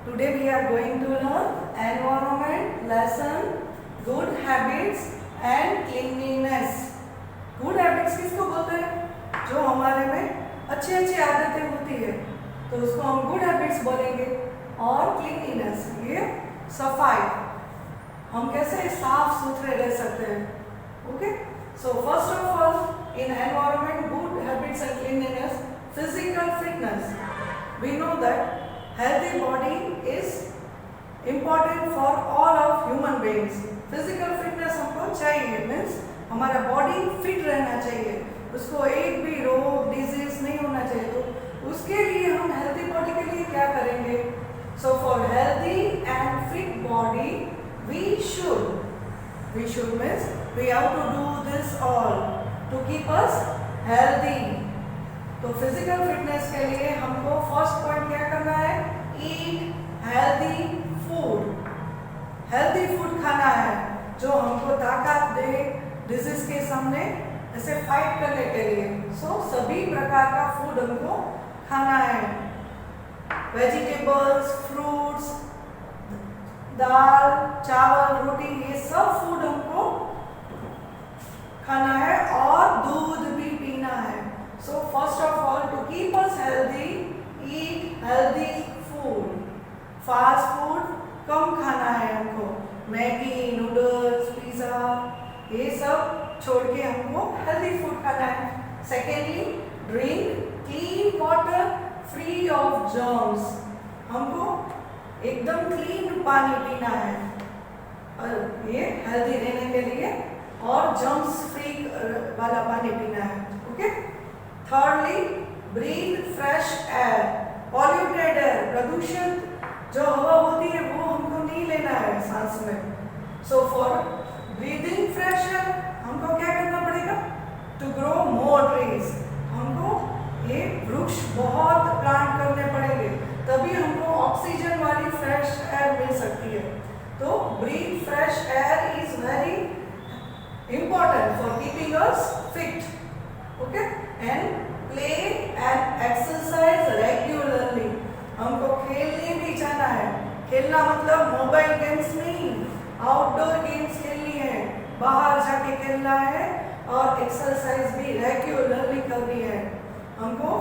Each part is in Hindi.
Today we are going to learn environment lesson, good habits and cleanliness. Good habits किसको बोलते हैं? जो हमारे में अच्छी अच्छी आदतें होती है तो उसको हम गुड हैबिट्स बोलेंगे। और क्लीनलीनेस ये सफाई, हम कैसे साफ सुथरे रह सकते हैं। Okay, so first of all in environment good habits and cleanliness, physical fitness. We know that healthy body is important for all of human beings. Physical fitness हमको चाहिए, मीन्स हमारा बॉडी फिट रहना चाहिए, उसको एक भी रोग डिजीज नहीं होना चाहिए। तो उसके लिए हम हेल्थी बॉडी के लिए क्या करेंगे? So for healthy and fit body we should means we have to do this all to keep us healthy. तो फिजिकल फिटनेस के लिए हमको फर्स्ट पॉइंट क्या करना है? Eat healthy food. Healthy food खाना है जो हमको ताकत दे डिजीज के सामने ऐसे फाइट करने के लिए। सो सभी प्रकार का फूड हमको खाना है, वेजिटेबल्स, फ्रूट्स, दाल, चावल, रोटी, ये सब फूड हमको खाना है और दूध भी पीना है। So first of all, to keep us healthy, eat healthy food. Fast food कम खाना है हमको, मैगी, नूडल्स, पिज़्ज़ा, ये सब छोड़ के हमको हेल्दी फूड खाना है। Secondly, drink clean water free of germs. हमको एकदम क्लीन पानी पीना है और ये हेल्दी रहने के लिए, और जर्म्स फ्री वाला पानी पीना है। Okay, Thirdly, breathe fresh air. Polluted air, प्रदूषित जो हवा होती है वो हमको नहीं लेना है सांस में। So for breathing fresh air हमको क्या करना पड़ेगा? To grow more trees. हमको ये वृक्ष बहुत प्लांट करने पड़ेंगे, तभी हमको ऑक्सीजन वाली फ्रेश एयर मिल सकती है। तो breathe fresh air is very important for keeping us fit. Okay? And play and exercise regularly. हमको खेलने भी जाना है। खेलना मतलब मोबाइल गेम्स नहीं, आउटडोर गेम्स खेलनी है, बाहर जाके खेलना है, और एक्सरसाइज भी रेगुलरली करनी है हमको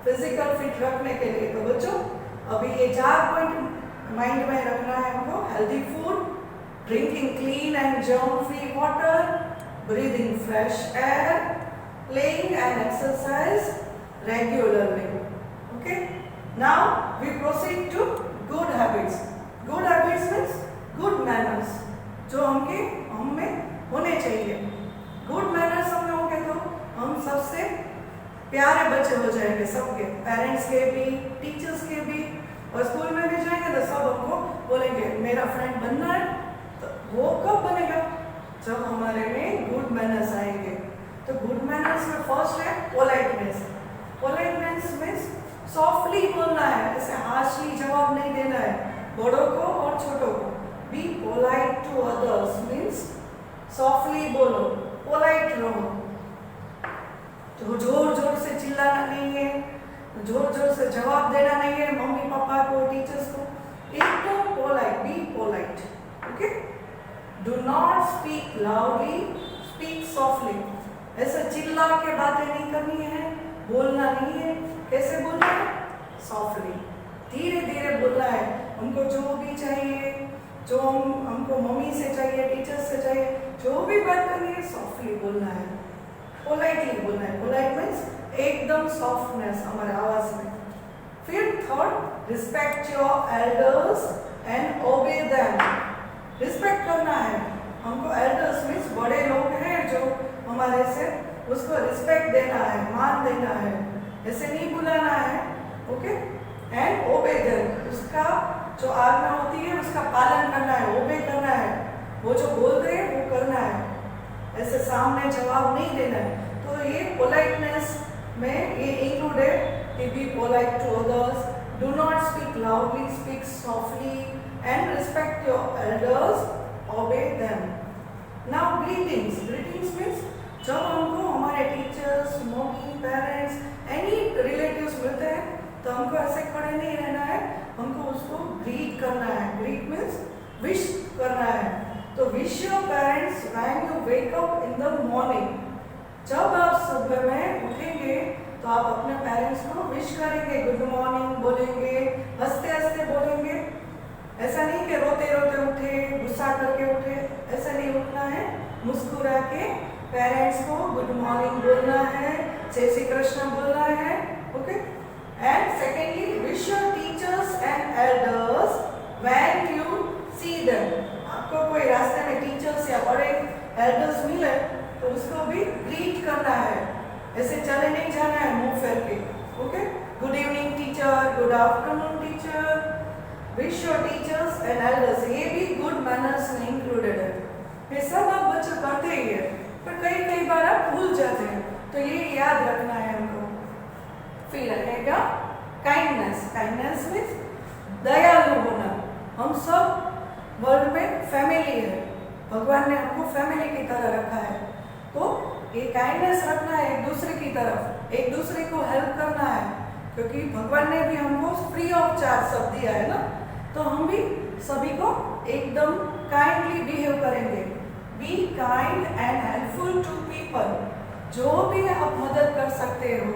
फिजिकल फिट रखने के लिए। तो बच्चों अभी ये 4 पॉइंट माइंड में रखना है हमको। Healthy food, drinking clean and germ free water, breathing fresh air, playing and exercise regularly. Okay, now we proceed to good habits. Good habits means good manners, जो हम में होने चाहिए। Good manners हम होंगे तो हम सबसे प्यारे बच्चे हो जाएंगे, सबके, पेरेंट्स के भी, टीचर्स के भी, और स्कूल में भी जाएंगे तो सब हमको बोलेंगे मेरा फ्रेंड बनना है। तो वो कब बनेगा? जब हमारे में गुड मैनर्स आएंगे। तो गुड मैनर्स में फर्स्ट है पोलाइटनेस। पोलाइटनेस मीन्स सॉफ्टली बोलना है, ऐसे हार्शली जवाब नहीं देना है बड़ों को और छोटों को। Be polite to others means softly बोलो, पोलाइट रहो। तो जोर जोर से चिल्लाना नहीं है, जोर जोर से जवाब देना नहीं है मम्मी पापा को, टीचर्स को। एकदम polite, be polite. Okay, do not speak loudly, speak softly. ऐसे चिल्ला के बातें नहीं करनी है, बोलना नहीं है। कैसे बोलना है? सॉफ्टली, धीरे धीरे बोलना है। हमको जो भी चाहिए, जो हमको मम्मी से चाहिए, टीचर से चाहिए, जो भी बात करनी है सॉफ्टली बोलना है, पोलाइटली बोलना है। पोलाइट मीन्स एकदम सॉफ्टनेस हमारे आवाज में। फिर third, respect your elders and ओबे देम। रिस्पेक्ट करना है हमको। एल्डर्स मीन्स बड़े लोग हैं जो हमारे से, उसको रिस्पेक्ट देना है, मान देना है, ऐसे नहीं बुलाना है। ओके, एंड ओबे देम, उसका जो आज्ञा होती है उसका पालन करना है, ओबे करना है, वो जो बोलते हैं वो करना है, ऐसे सामने जवाब नहीं देना है। तो ये पोलाइटनेस में ये इंक्लूडेड कि be polite to others, do not speak loudly, speak softly, and respect your elders, obey them. Now greetings. Greetings means जब हमको हमारे teachers, mummy, parents, any relatives मिलते हैं तो हमको ऐसे खड़े नहीं रहना है, हमको उसको करना है। ग्रीट मीन्स विश करना है। तो wish your parents when you wake up in the morning. जब आप सुबह में उठेंगे तो आप अपने पेरेंट्स को विश करेंगे, गुड मॉर्निंग बोलेंगे, हंसते हंसते बोलेंगे। ऐसा नहीं कि रोते रोते उठे, गुस्सा करके उठे, ऐसा नहीं उठना है। मुस्कुरा के पेरेंट्स को गुड मॉर्निंग बोलना है, जय श्री कृष्ण बोलना है। Okay. And secondly wish your teachers and elders when you see them. आपको कोई रास्ते में टीचर्स या बड़े एल्डर्स मिले तो उसको भी ग्रीट करना है। ऐसे चले नहीं जाना है मुंह फेर के। Okay. Good evening teacher, good afternoon teacher. Wish your teachers and elders, ये भी गुड मैनर्स में इंक्लूडेड है। ये सब आप बच्चे करते ही है, पर कई बार आप भूल जाते हैं, तो ये याद रखना है हमको। फिर रहेगा काइंडनेस। काइंडनेस मीन्स दयालु होना। हम सब वर्ल्ड में फैमिली है, भगवान ने हमको फैमिली की तरह रखा है। तो ये काइंडनेस रखना है एक दूसरे की तरफ, एक दूसरे को हेल्प करना है, क्योंकि भगवान ने भी हमको फ्री ऑफ चार्ज सब दिया है ना। तो हम भी सभी को एकदम काइंडली बिहेव करेंगे। Be kind and helpful to people. जो भी आप मदद कर सकते हो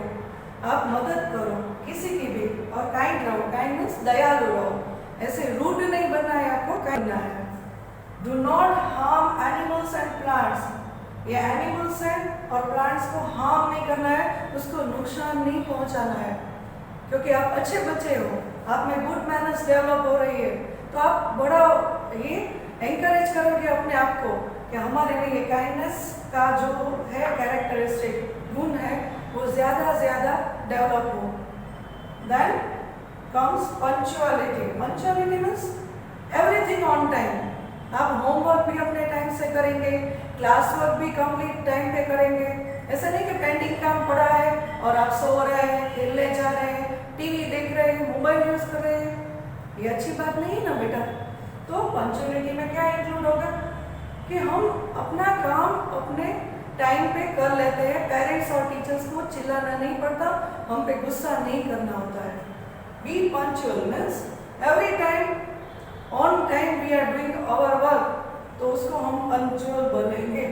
आप मदद करो किसी की भी, और काइंड रहो। काइंड मीन्स दयालु रहो, ऐसे रूड नहीं बनना है, आपको काइंड बनना है। Do not harm animals and plants. ये एनिमल्स हैं और प्लांट्स को हार्म नहीं करना है, उसको नुकसान नहीं पहुंचाना है, क्योंकि आप अच्छे बच्चे हो, आप में गुड मैनर्स डेवलप हो रही है। तो आप बड़ा ये एंकरेज करोगे अपने आप को कि हमारे में ये काइंडनेस का जो है कैरेक्टरिस्टिक गुण है वो ज़्यादा डेवलप हो। Then comes punctuality. Punctuality means everything on time. आप होमवर्क भी अपने टाइम से करेंगे, क्लास वर्क भी कंप्लीट टाइम पे करेंगे। ऐसा नहीं कि पेंडिंग काम पड़ा है और आप सो रहे हैं, खेलने जा रहे हैं, टीवी देख रहे हैं, मोबाइल यूज कर रहे हैं, ये अच्छी बात नहीं है ना बेटा। तो पंक्चुअलिटी में क्या इंक्लूड होगा कि हम अपना काम अपने टाइम पे कर लेते हैं। पेरेंट्स और टीचर्स को चिल्लाना नहीं पड़ता, हम पे गुस्सा नहीं करना होता है। Be punctual means every time on time we are doing our work, तो उसको हम पंक्चुअल बोलेंगे।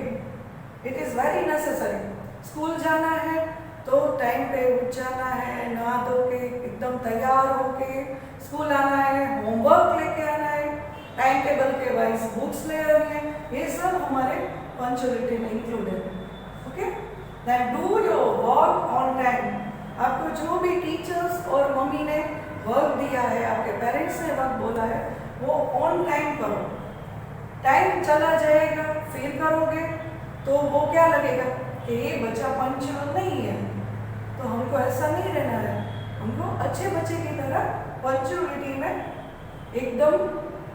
It is very necessary. School जाना है तो टाइम पे उठ जाना है, नहा धो के एकदम तैयार होके स्कूल आना है, होमवर्क लेके आना है, टाइम टेबल के वाइज बुक्स ले रहे हैं, ये सब हमारे पंक्चुअलिटी में इंक्लूडेड है। Okay. Then do your work on time. आपको जो भी टीचर्स और मम्मी ने वर्क दिया है, आपके पेरेंट्स ने वर्क बोला है, वो ऑन टाइम करो। टाइम चला जाएगा फिर करोगे तो वो क्या लगेगा कि ये बच्चा पंक्चुअल नहीं है। तो हमको ऐसा नहीं रहना है, हमको अच्छे बच्चे की तरह पंक्चुअलिटी में एकदम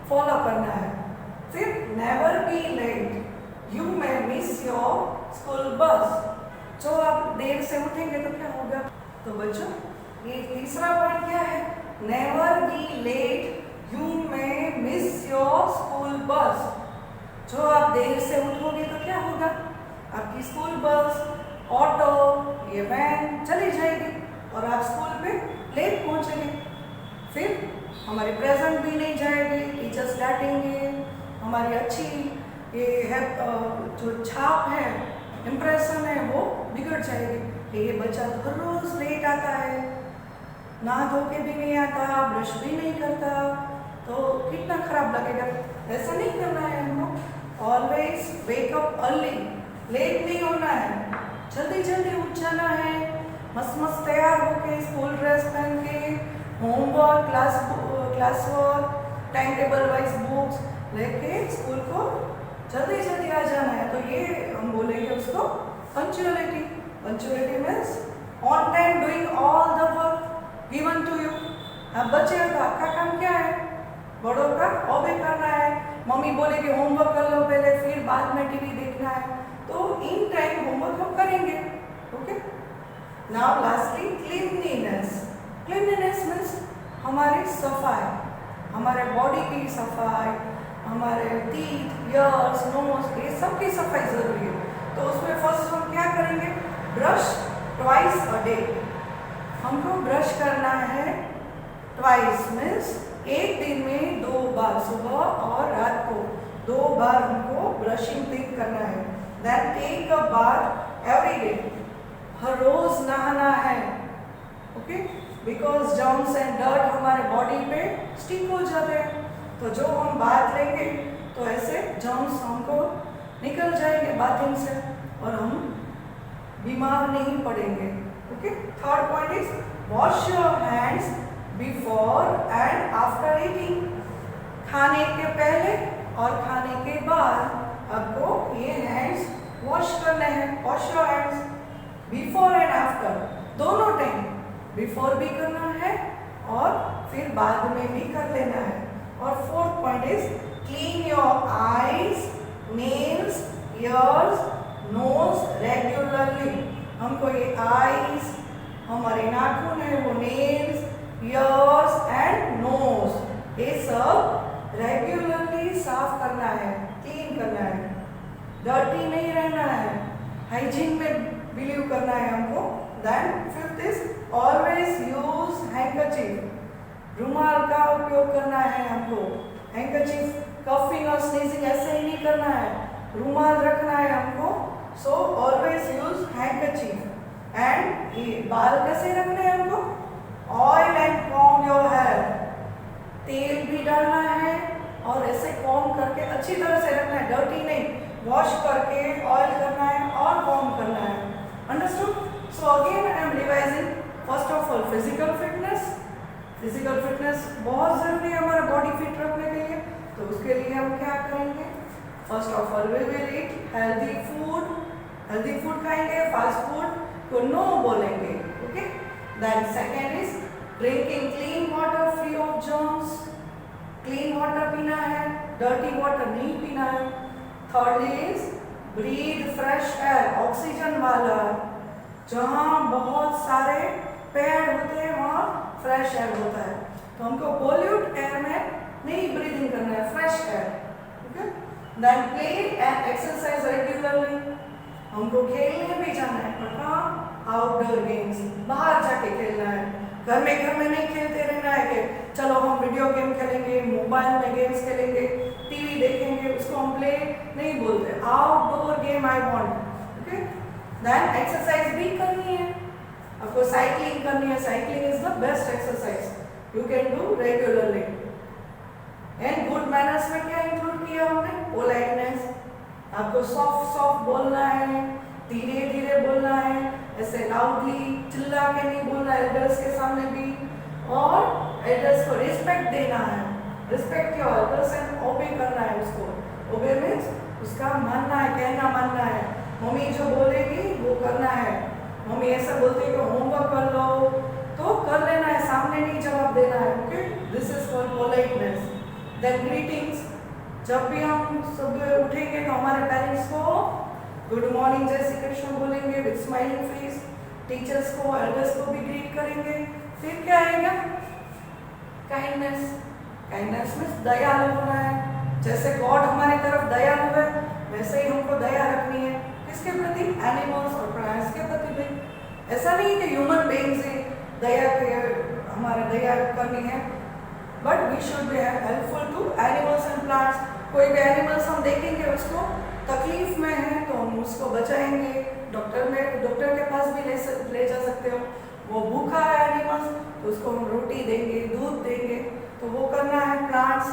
फॉलो करना है। फिर never be late. You may miss your school bus. जो आप देर से उठेंगे तो क्या होगा। तो बच्चों ये तीसरा पॉइंट क्या है, never be late, you may miss your school bus. जो आप देर से उठोगे तो क्या होगा, आपकी स्कूल बस, ऑटो, ये वैन चली जाएगी और आप स्कूल पे लेट पहुंचेंगे। फिर हमारी प्रेजेंट भी नहीं जाएगी, टीचर्स डांटेंगे, हमारी अच्छी ये है जो छाप है, इम्प्रेशन है, वो बिगड़ जाएगी कि ये बच्चा हर रोज लेट आता है, नहा धो के भी नहीं आता, ब्रश भी नहीं करता, तो कितना खराब लगेगा। ऐसा नहीं करना है हमको। Always wake up early. Late नहीं होना है, जल्दी जल्दी उठ जाना है, मस्त तैयार होके स्कूल ड्रेस पहन के, homework, class work, time table wise books लेके स्कूल को जल्दी जल्दी आ जाना है। तो ये हम बोलेंगे उसको punctuality. Punctuality means on time doing all the work given to you. अब बच्चे हो तो आपका काम क्या है, बड़ों का ऑबे करना है। मम्मी बोलेगी होमवर्क कर लो पहले, फिर बाद में टीवी देखना है, तो इन टाइम होमवर्क हम करेंगे। Okay. Now lastly cleanliness. Cleanliness means हमारी सफाई, हमारे बॉडी की सफाई, हमारे टीथ, ईयर्स, नोज, ये सब की सफाई जरूरी है। तो उसमें फर्स्ट हम क्या करेंगे, ब्रश ट्वाइस अ डे। हमको ब्रश करना है ट्वाइस मीन्स एक दिन में 2 बार, सुबह और रात को 2 बार हमको ब्रशिंग टीथ करना है। Then take a bath every day, हर रोज नहाना है। Okay, because germs and dirt हमारे बॉडी पे स्टिक हो जाते हैं, तो जो हम बाथ लेंगे तो ऐसे जर्म्स हमको निकल जाएंगे बाथिंग से और हम बीमार नहीं पड़ेंगे। Okay, third point is wash your hands before and after eating, खाने के पहले और खाने के बाद आपको ये हैंड्स वॉश करने हैं। Wash your hands before and after, दोनों टाइम, बिफोर भी करना है और फिर बाद में भी कर लेना है। और fourth point is clean your eyes, nails, ears, nose regularly. हमको ये आईज, हमारे नाखून है, वो नेल्स, ईयर्स एंड नोज, ये सब रेगुलरली साफ करना है, क्लीन करना है, डर्टी नहीं रहना है, हाइजीन में बिलीव करना है हमको। Then fifth is always use handkerchief, रुमाल का उपयोग करना है हमको। हैंकरचीफ कफिंग और स्नीजिंग ऐसे ही नहीं करना है, रुमाल रखना है हमको। So always use handkerchief. And ये बाल कैसे रखने हैं हमको? Oil and comb your hair, तेल भी डालना है और ऐसे कॉम्ब करके अच्छी तरह से रखना है, डर्टी नहीं, वॉश करके ऑयल करना है और कॉम्ब करना है। Understood? So again I am revising. First of all physical fitness, physical fitness बहुत जरूरी है हमारा बॉडी फिट रखने के लिए। तो उसके लिए हम क्या करेंगे? First of all we will eat healthy food, healthy food खाएंगे, फास्ट फूड को नो बोलेंगे। Okay, then second is drinking clean water free of germs, clean water पीना है, डर्टी वाटर नहीं पीना है। Third is breathe fresh air, oxygen वाला, जहाँ बहुत सारे पेड़ होते हैं वहाँ फ्रेश एयर होता है, तो हमको पॉल्यूट एयर में नहीं ब्रीदिंग करना है, fresh air. Okay, then play and exercise regularly, हमको खेलने भी जाना है, पर कहाँ? आउटडोर गेम्स, बाहर जाके खेलना है। घर में नहीं खेलते रहना है कि चलो हम वीडियो गेम खेलेंगे, मोबाइल में गेम्स खेलेंगे, टीवी देखेंगे, उसको हम प्ले नहीं बोलते, outdoor game I want. Okay, then exercise भी करनी है, आपको साइकिलिंग करनी है, cycling is the best exercise you can do regularly. And good manners में क्या इंक्लूड किया हमने? पोलाइटनेस, आपको सॉफ्ट बोलना है, धीरे धीरे बोलना है, ऐसे लाउडली चिल्ला के नहीं बोलना है एल्डर्स के सामने भी, और एल्डर्स को रिस्पेक्ट देना है, रिस्पेक्ट योर एल्डर्स एंड ओबे करना है उसको। ओबे मीन्स उसका मानना है, कहना मानना है, मम्मी जो बोलेगी वो करना है। मम्मी ऐसा बोलती है कि होमवर्क कर लो तो कर लेना है, सामने नहीं जवाब देना है। Okay, this is called politeness. Then greetings, जब भी हम सुबह उठेंगे तो हमारे पेरेंट्स को गुड मॉर्निंग जय श्री कृष्ण बोलेंगे विद स्माइलिंग फेस, टीचर्स को एल्डर्स को भी ग्रीट करेंगे। फिर क्या आएगा? काइंडनेस, काइंडनेस मीन्स दयालु होना है, जैसे गॉड हमारी तरफ दयालु है वैसे ही हमको दया रखनी है। किसके प्रति? एनिमल्स और प्लांट्स के प्रति भी। ऐसा नहीं है कि ह्यूमन बीइंग से दया के हमारा दया करनी है, but we should be helpful to animals and plants. कोई भी एनिमल्स हम देखेंगे उसको तकलीफ में है तो हम उसको बचाएंगे, डॉक्टर के पास भी ले जा सकते हो। वो भूखा है एनिमल्स तो उसको हम रोटी देंगे, दूध देंगे, तो वो करना है। प्लांट्स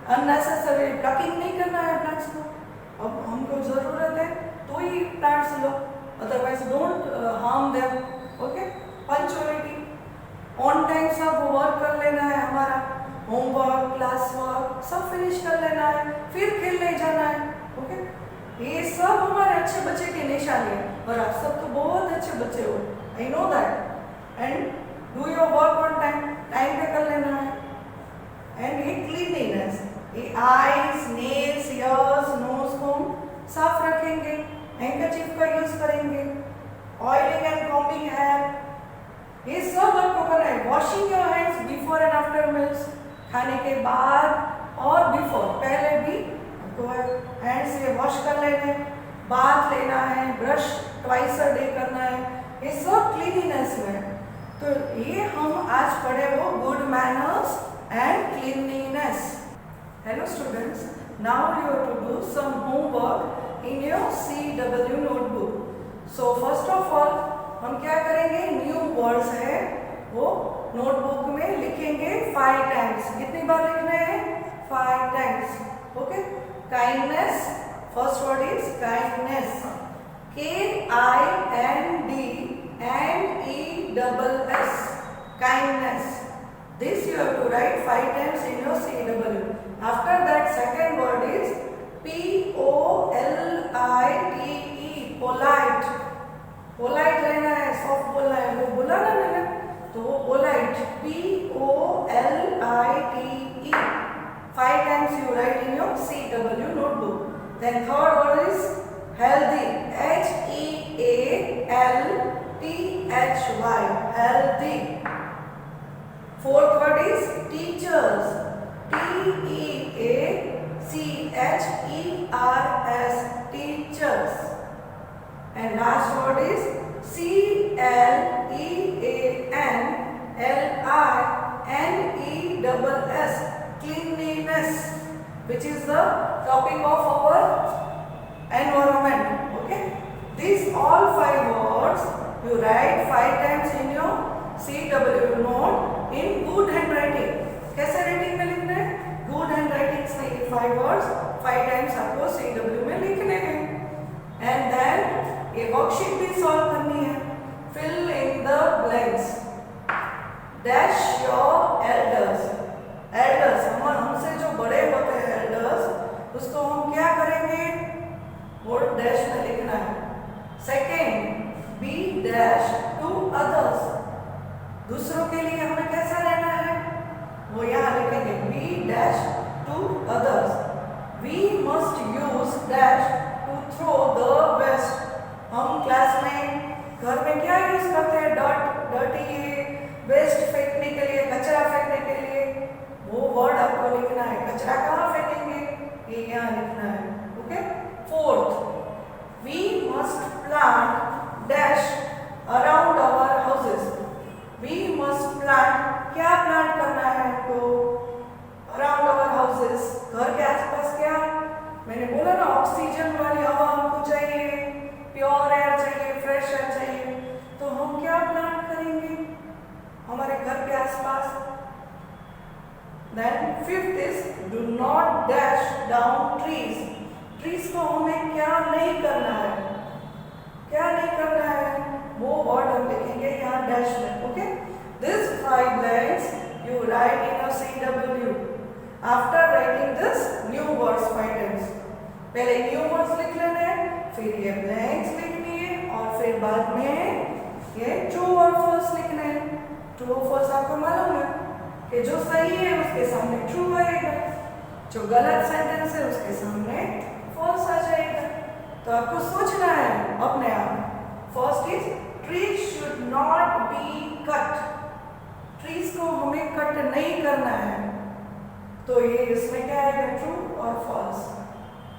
अननेसेसरी प्लकिंग नहीं करना है प्लांट्स को, अब हमको ज़रूरत है तो ही प्लांट्स लो, otherwise don't harm them. Okay, punctuality, on time सब वर्क कर लेना है, हमारा होमवर्क, क्लास वर्क सब फिनिश कर लेना है, फिर खेलने जाना है। ओके, ये सब हमारे अच्छे बच्चे की निशानी है, और आप सब तो बहुत अच्छे बच्चे हो, I know that. And do your work on time, time पे कर लेना है। एंड ये क्लीनलीनेस, ये आईज, नेल्स, ईयर्स, नोज को साफ रखेंगे, हैंकरचीफ का यूज करेंगे, ऑयलिंग एंड कॉम्बिंग हेयर, ये सब आपको करना है। Washing your hands before and after meals, खाने के बाद और बिफोर, पहले भी आपको हैंड्स से वॉश कर लेने, बाथ लेना है, ब्रश ट्वाइस अ डे करना है, ये सब क्लीनिनेस में। तो ये हम आज पढ़े वो good manners and cleanliness. Hello students, now you have to do some homework in your CW notebook. So first of all हम क्या करेंगे, न्यू वर्ड्स है वो नोटबुक में लिखेंगे 5 टाइम्स. कितनी बार लिखना है? 5 times. Okay. Kindness, first word is kindness. KINDNESS, kindness. This you have to write 5 times in your CW. After that, second word is POLITE, polite. polite रहना है, सॉफ्ट बोलना है. वो बोला ना मैंने, तो वो polite, POLITE. 5 times you write in your CW notebook. Then third word is healthy, HEALTHY, healthy. Fourth word is teachers, TEACHERS, teachers. And last word is CLEANLINESS, cleanliness, which is the topic of our environment. Okay, these all 5 words you write 5 times in your CW note in good handwriting. कैसे राइटिंग में लिखना है? गुड हैंडराइटिंग से ये 5 वर्ड्स 5 टाइम्स आपको CW में लिखने हैं. एंड देन ये वर्कशीट भी सॉल्व करनी है. Fill in the blanks. Dash your elders. Elders हमसे जो बड़े होते हैं, एल्डर्स, उसको हम क्या करेंगे? वो डैश में लिखना है. Second, be dash to others. दूसरों के लिए हमें कैसा रहना है? वो यहाँ लिखेंगे be dash to others. We must use dash to throw the waste. हम क्लास में, घर में क्या यूज करते हैं? डर्टी वेस्ट फेंकने के लिए, कचरा फेंकने के लिए. वो वर्ड आपको लिखना है. कचरा कहाँ फेंकेंगे? ये यहाँ लिखना है. Okay. Fourth, we must plant dash around our houses. We must plant, क्या प्लांट करना है तो? अराउंड आवर हाउसेस, घर के आसपास. क्या मैंने बोला ना, ऑक्सीजन वाली हवा हमको चाहिए, प्योर एयर चाहिए, फ्रेश एयर चाहिए. तो हम क्या प्लांट करेंगे हमारे घर के आसपास? Then fifth is do not dash down trees. Trees को हमें क्या नहीं करना है? क्या नहीं करना है? वो वर्ड हम लिखेंगे यहाँ डैश में. Okay. This 5 blanks you write in your CW. After writing this new words 5 times. पहले new words लिख लेने हैं, फिर ये blanks लिखनी है, और फिर बाद में ये true और false लिखने हैं. True और false आपको मालूम है कि जो सही है उसके सामने true आएगा, जो गलत सेंटेंस है उसके सामने false आ जाएगा. तो आपको सोचना है अपने आप. First is trees should not be cut. Trees को हमें कट नहीं करना है. तो ये इसमें क्या आएगा? ट्रू और फॉल्स.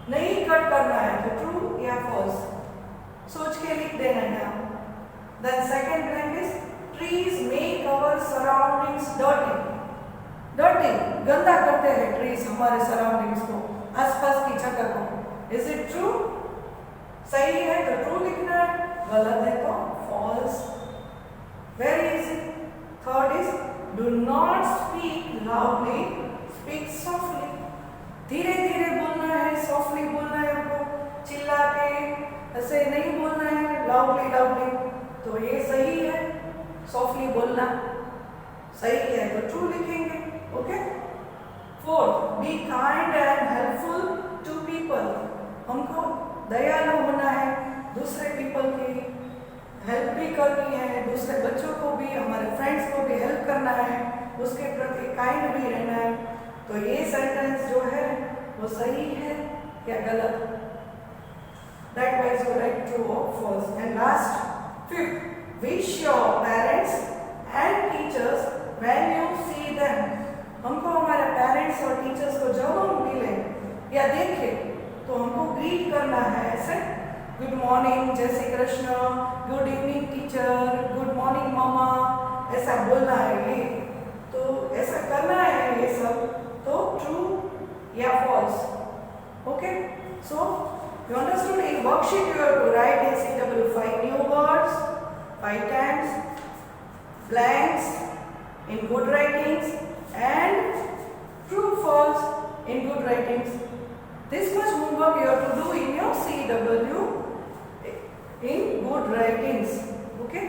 नहीं कट करना है तो ट्रू या फॉल्स सोच के लिख देना है. Then second blank is trees make our surroundings dirty. Dirty, गंदा करते हैं ट्रीज हमारे सराउंडिंग्स को, आसपास की जगह को. Is it true? सही है तो ट्रू लिखना है, गलत है तो false. Very easy. Third is do not speak loudly, speak softly. धीरे धीरे बोलना है, सॉफ्टली बोलना है आपको. चिल्ला के ऐसे नहीं बोलना है, लाउडली लाउडली. तो ये सही है, सॉफ्टली बोलना सही है तो ट्रू लिखेंगे. Okay. Fourth, be kind and helpful to people. हमको दयालु होना है, दूसरे पीपल की हेल्प भी करनी है, दूसरे बच्चों को भी, हमारे फ्रेंड्स को भी हेल्प करना है, उसके प्रति काइंड भी रहना है. तो ये सेंटेंस जो है वो सही है या गलत? That wise you write true और false. And last, fifth, wish your parents and teachers when you see them. हमको हमारे पेरेंट्स और टीचर्स को जब हम मिले या देखें तो हमको ग्रीट करना है ऐसे. गुड मॉर्निंग, जय Shri Krishna, good evening teacher, good morning मामा, ऐसा बोलना है ये, तो ऐसा करना है ये सब, तो ट्रू या false. Okay, so you understood. In worksheet you have to write in CW 5 new words, 5 times, blanks in good writings and true false in good writings. This much homework you have to do in your CW in good writings. Okay.